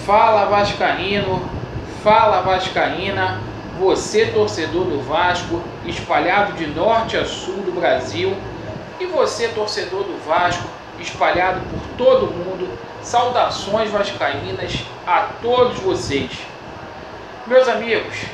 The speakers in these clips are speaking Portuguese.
Fala vascaíno, fala vascaína, você torcedor do Vasco, espalhado de norte a sul do Brasil, e você torcedor do Vasco, espalhado por todo mundo, saudações vascaínas a todos vocês. Meus amigos,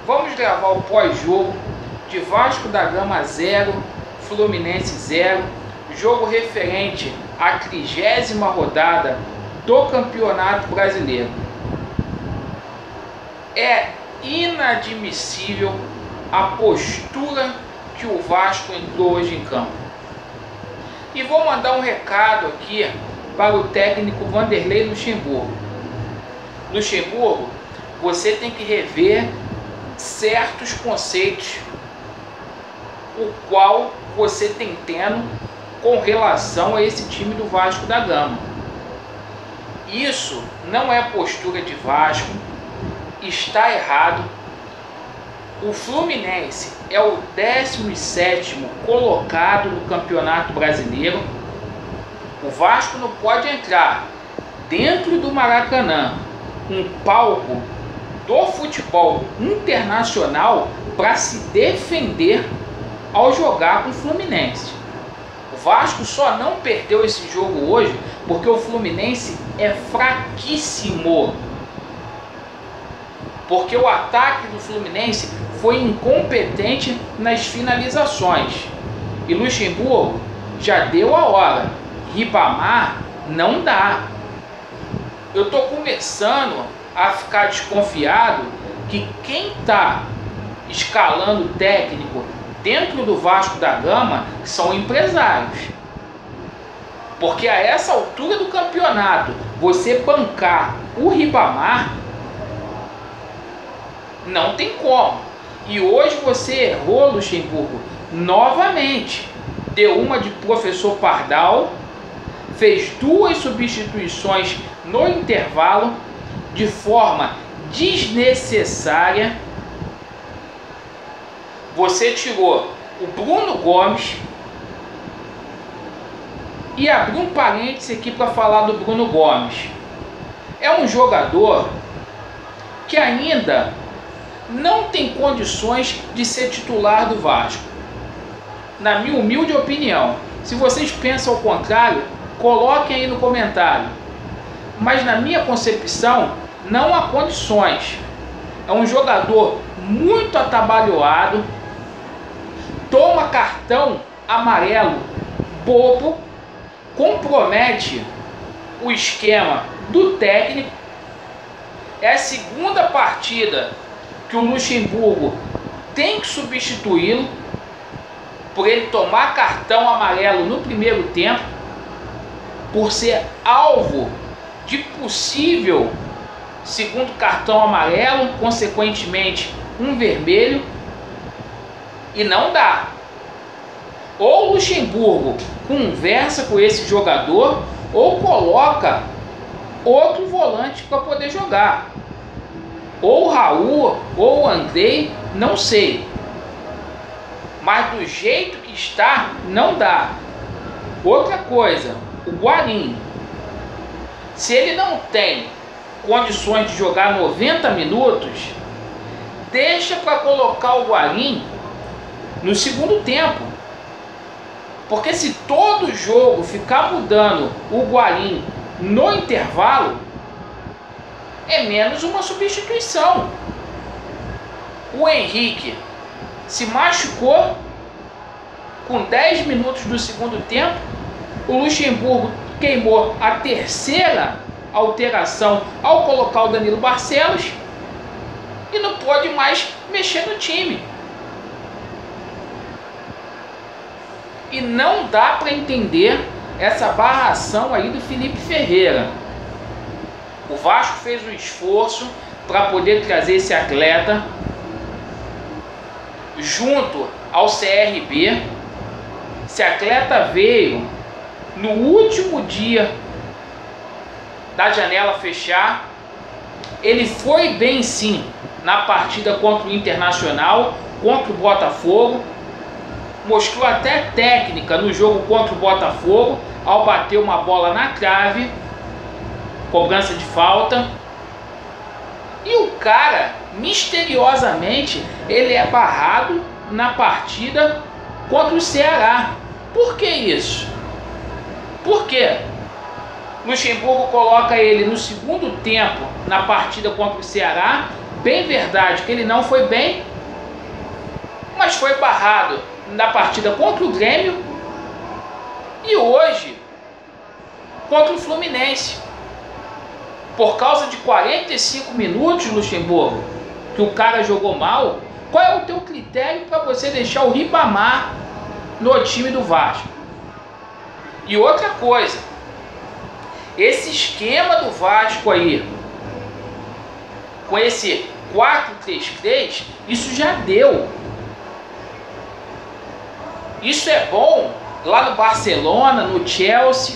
vamos gravar o pós-jogo de Vasco da Gama 0, Fluminense 0, jogo referente à 30ª rodada do Campeonato Brasileiro. É inadmissível a postura que o Vasco entrou hoje em campo. E vou mandar um recado aqui para o técnico Vanderlei Luxemburgo. Luxemburgo, você tem que rever certos conceitos, o qual você tem tendo com relação a esse time do Vasco da Gama. Isso não é postura de Vasco, está errado. O Fluminense é o 17º colocado no Campeonato Brasileiro. O Vasco não pode entrar dentro do Maracanã, um palco do futebol internacional, para se defender ao jogar com o Fluminense. O Vasco só não perdeu esse jogo hoje porque o Fluminense é fraquíssimo. Porque o ataque do Fluminense foi incompetente nas finalizações. E Luxemburgo já deu a hora. Ribamar não dá. Eu estou começando a ficar desconfiado que quem está escalando o técnico dentro do Vasco da Gama são empresários. Porque a essa altura do campeonato, você bancar o Ribamar, não tem como. E hoje você errou, Luxemburgo, novamente. Deu uma de professor Pardal, fez 2 substituições no intervalo, de forma desnecessária. Você tirou o Bruno Gomes, e abri um parênteses aqui para falar do Bruno Gomes. É um jogador que ainda não tem condições de ser titular do Vasco. Na minha humilde opinião. Se vocês pensam ao contrário, coloquem aí no comentário. Mas na minha concepção, não há condições. É um jogador muito atabalhoado, toma cartão amarelo bobo, compromete o esquema do técnico. É a segunda partida que o Luxemburgo tem que substituí-lo por ele tomar cartão amarelo no primeiro tempo, por ser alvo de possível segundo cartão amarelo, consequentemente um vermelho, e não dá. Ou o Luxemburgo conversa com esse jogador, ou coloca outro volante para poder jogar. Ou o Raul, ou o Andrei, não sei. Mas do jeito que está, não dá. Outra coisa, o Guarim. Se ele não tem condições de jogar 90 minutos, deixa para colocar o Guarim no segundo tempo. Porque se todo jogo ficar mudando o Guarim no intervalo, é menos uma substituição. O Henrique se machucou com 10 minutos do segundo tempo. O Luxemburgo queimou a terceira alteração ao colocar o Danilo Barcelos e não pode mais mexer no time. E não dá para entender essa barração aí do Felipe Ferreira. O Vasco fez um esforço para poder trazer esse atleta junto ao CRB. Esse atleta veio no último dia da janela fechar. Ele foi bem sim na partida contra o Internacional, contra o Botafogo. Mostrou até técnica no jogo contra o Botafogo, ao bater uma bola na trave, cobrança de falta. E o cara, misteriosamente, ele é barrado na partida contra o Ceará. Por que isso? Por quê? Luxemburgo coloca ele no segundo tempo na partida contra o Ceará. Bem verdade que ele não foi bem, mas foi barrado na partida contra o Grêmio e hoje contra o Fluminense. Por causa de 45 minutos, Luxemburgo, que o cara jogou mal. Qual é o teu critério para você deixar o Ribamar no time do Vasco? E outra coisa, esse esquema do Vasco aí, com esse 4-3-3, isso já deu. Isso é bom lá no Barcelona, no Chelsea,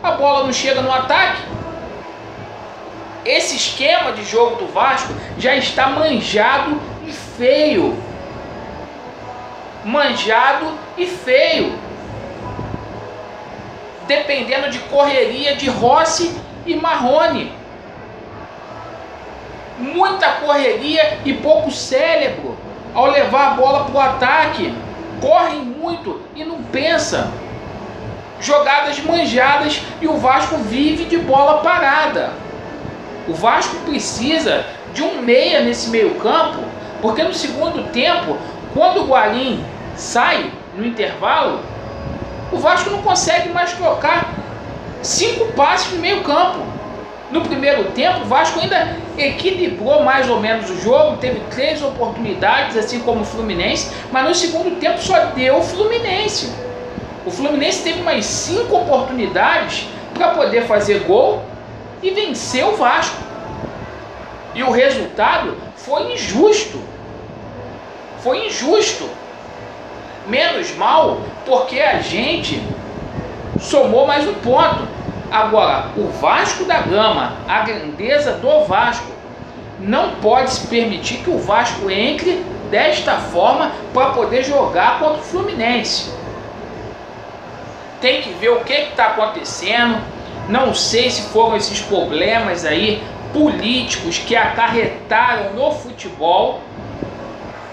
a bola não chega no ataque. Esse esquema de jogo do Vasco já está manjado e feio. Manjado e feio. Dependendo de correria de Rossi e Marrone. Muita correria e pouco cérebro ao levar a bola para o ataque. Correm muito e não pensa. Jogadas manjadas e o Vasco vive de bola parada. O Vasco precisa de um meia nesse meio campo, porque no segundo tempo, quando o Guarim sai no intervalo, o Vasco não consegue mais trocar 5 passes no meio campo. No primeiro tempo, o Vasco ainda equilibrou mais ou menos o jogo, teve 3 oportunidades, assim como o Fluminense, mas no segundo tempo só deu o Fluminense. O Fluminense teve mais 5 oportunidades para poder fazer gol e vencer o Vasco. E o resultado foi injusto. Foi injusto. Menos mal, porque a gente somou mais um ponto. Agora, o Vasco da Gama, a grandeza do Vasco, não pode se permitir que o Vasco entre desta forma para poder jogar contra o Fluminense. Tem que ver o que está acontecendo. Não sei se foram esses problemas aí políticos que acarretaram no futebol,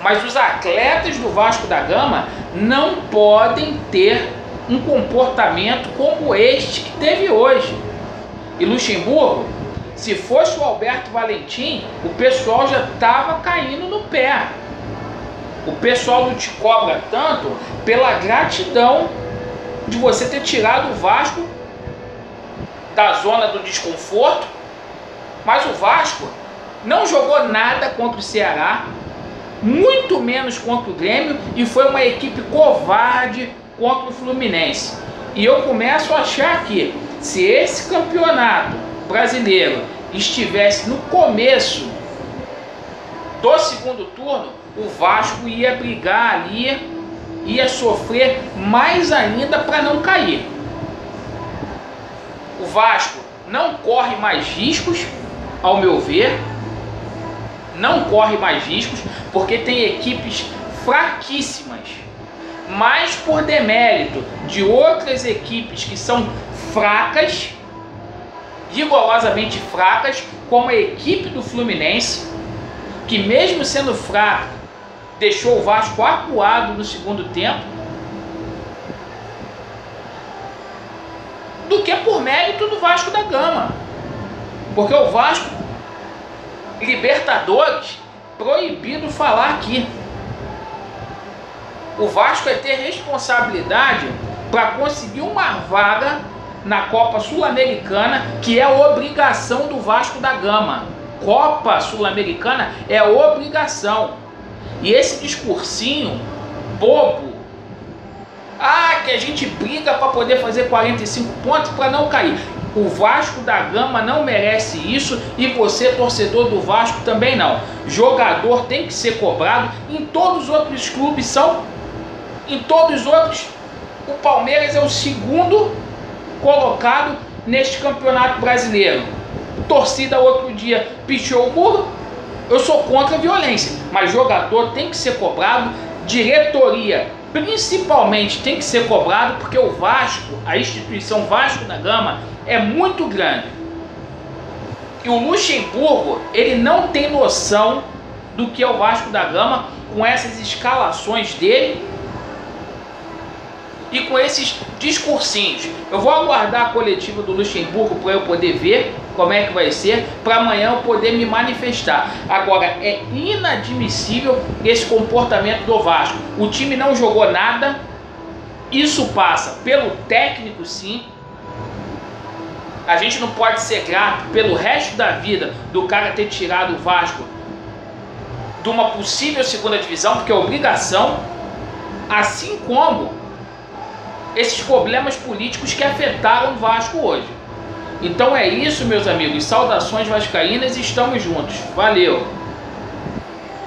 mas os atletas do Vasco da Gama não podem ter um comportamento como este que teve hoje. E Luxemburgo, se fosse o Alberto Valentim, o pessoal já estava caindo no pé. O pessoal não te cobra tanto pela gratidão de você ter tirado o Vasco da zona do desconforto, mas o Vasco não jogou nada contra o Ceará, muito menos contra o Grêmio, e foi uma equipe covarde contra o Fluminense. E eu começo a achar que se esse campeonato brasileiro estivesse no começo do segundo turno, o Vasco ia brigar ali, ia sofrer mais ainda para não cair. O Vasco não corre mais riscos, ao meu ver, não corre mais riscos, porque tem equipes fraquíssimas, mas por demérito de outras equipes que são fracas, rigorosamente fracas, como a equipe do Fluminense, que mesmo sendo fraca, deixou o Vasco acuado no segundo tempo, do que por mérito do Vasco da Gama. Porque o Vasco, Libertadores, proibido falar aqui. O Vasco é ter responsabilidade para conseguir uma vaga na Copa Sul-Americana, que é obrigação do Vasco da Gama. Copa Sul-Americana é obrigação. E esse discursinho bobo, que a gente briga para poder fazer 45 pontos para não cair. O Vasco da Gama não merece isso, e você, torcedor do Vasco, também não. Jogador tem que ser cobrado. Em todos os outros clubes são. Em todos os outros, o Palmeiras é o segundo colocado neste campeonato brasileiro. Torcida outro dia pichou o muro. Eu sou contra a violência, mas jogador tem que ser cobrado, diretoria principalmente tem que ser cobrado, porque o Vasco, a instituição Vasco da Gama, é muito grande. E o Luxemburgo, ele não tem noção do que é o Vasco da Gama com essas escalações dele e com esses discursinhos. Eu vou aguardar a coletiva do Luxemburgo para eu poder ver como é que vai ser, para amanhã eu poder me manifestar. Agora, é inadmissível esse comportamento do Vasco. O time não jogou nada, isso passa pelo técnico, sim. A gente não pode ser grato pelo resto da vida do cara ter tirado o Vasco de uma possível segunda divisão, porque é obrigação, assim como esses problemas políticos que afetaram o Vasco hoje. Então é isso, meus amigos. Saudações vascaínas, estamos juntos. Valeu!